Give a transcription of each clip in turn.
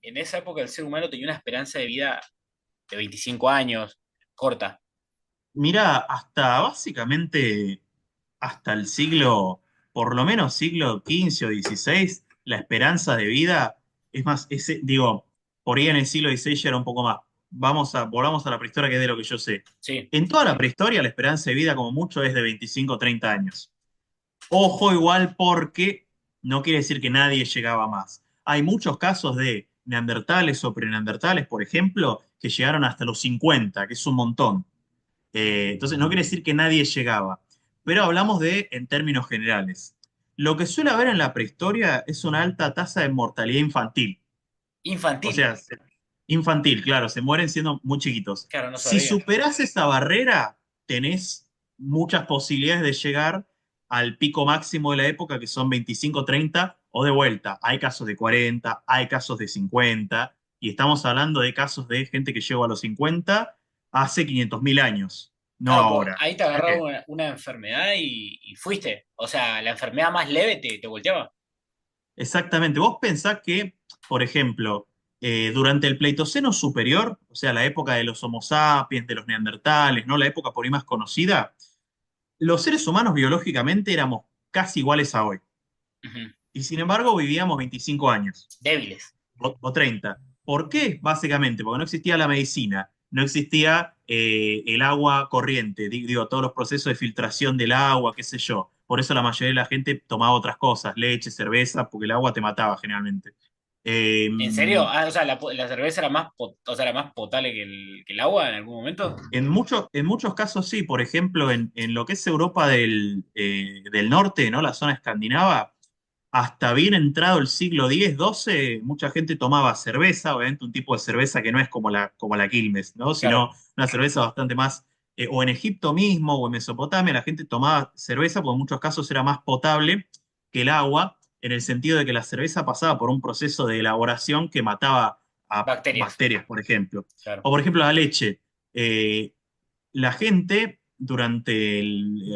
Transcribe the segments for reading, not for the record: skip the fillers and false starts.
en esa época el ser humano tenía una esperanza de vida de 25 años, corta. Mirá, hasta básicamente hasta el siglo, por lo menos siglo XV o XVI, la esperanza de vida, es más, digo, por ahí en el siglo XVI ya era un poco más. Volvamos a la prehistoria, que es de lo que yo sé. Sí, En toda la prehistoria, la esperanza de vida, como mucho, es de 25 o 30 años. Ojo igual porque no quiere decir que nadie llegaba más. Hay muchos casos de neandertales o preneandertales, por ejemplo, que llegaron hasta los 50, que es un montón. Entonces, no quiere decir que nadie llegaba, pero hablamos de en términos generales. Lo que suele haber en la prehistoria es una alta tasa de mortalidad infantil. O infantil. sea, infantil, claro, se mueren siendo muy chiquitos. Claro, no Si sabía. superás esa barrera, tenés muchas posibilidades de llegar al pico máximo de la época, que son 25, 30, o de vuelta. Hay casos de 40, hay casos de 50, y estamos hablando de casos de gente que llegó a los 50 hace 500.000 años, no Claro, pues ahora. ahí te O sea agarraba que una enfermedad y fuiste. O sea, la enfermedad más leve te volteaba. exactamente. Vos pensás que, por ejemplo, durante el Pleistoceno superior, o sea, la época de los Homo sapiens, de los neandertales, ¿no? La época por ahí más conocida, los seres humanos biológicamente éramos casi iguales a hoy. Ujú. Y sin embargo vivíamos 25 años Débiles. o 30. ¿Por qué? Básicamente, porque no existía la medicina, no existía el agua corriente, digo, todos los procesos de filtración del agua, qué sé yo. Por eso la mayoría de la gente tomaba otras cosas, leche, cerveza, porque el agua te mataba generalmente. Eh, ¿En serio? Ah, o sea, la cerveza era más, o sea, era más potable que que el agua en algún momento. en muchos casos sí, por ejemplo, en lo que es Europa del norte, ¿no? La zona escandinava, hasta bien entrado el siglo X, XII, mucha gente tomaba cerveza, obviamente un tipo de cerveza que no es como la Quilmes, ¿no? Claro. Sino una cerveza bastante más, o en Egipto mismo o en Mesopotamia, la gente tomaba cerveza porque en muchos casos era más potable que el agua, en el sentido de que la cerveza pasaba por un proceso de elaboración que mataba a Bacterias. bacterias, por ejemplo. Claro. O por ejemplo la leche. La gente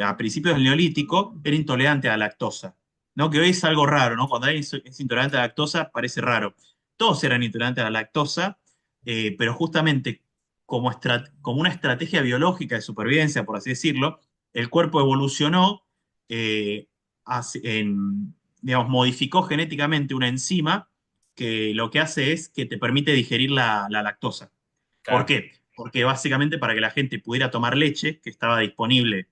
a principios del Neolítico era intolerante a la lactosa, ¿no? Que hoy es algo raro, ¿no? Cuando alguien es intolerante a la lactosa parece raro. Todos eran intolerantes a la lactosa, pero justamente como una estrategia biológica de supervivencia, por así decirlo, el cuerpo evolucionó, eh, digamos, modificó genéticamente una enzima que lo que hace es que te permite digerir la lactosa. ¿Por Claro. qué? Porque básicamente para que la gente pudiera tomar leche, que estaba disponible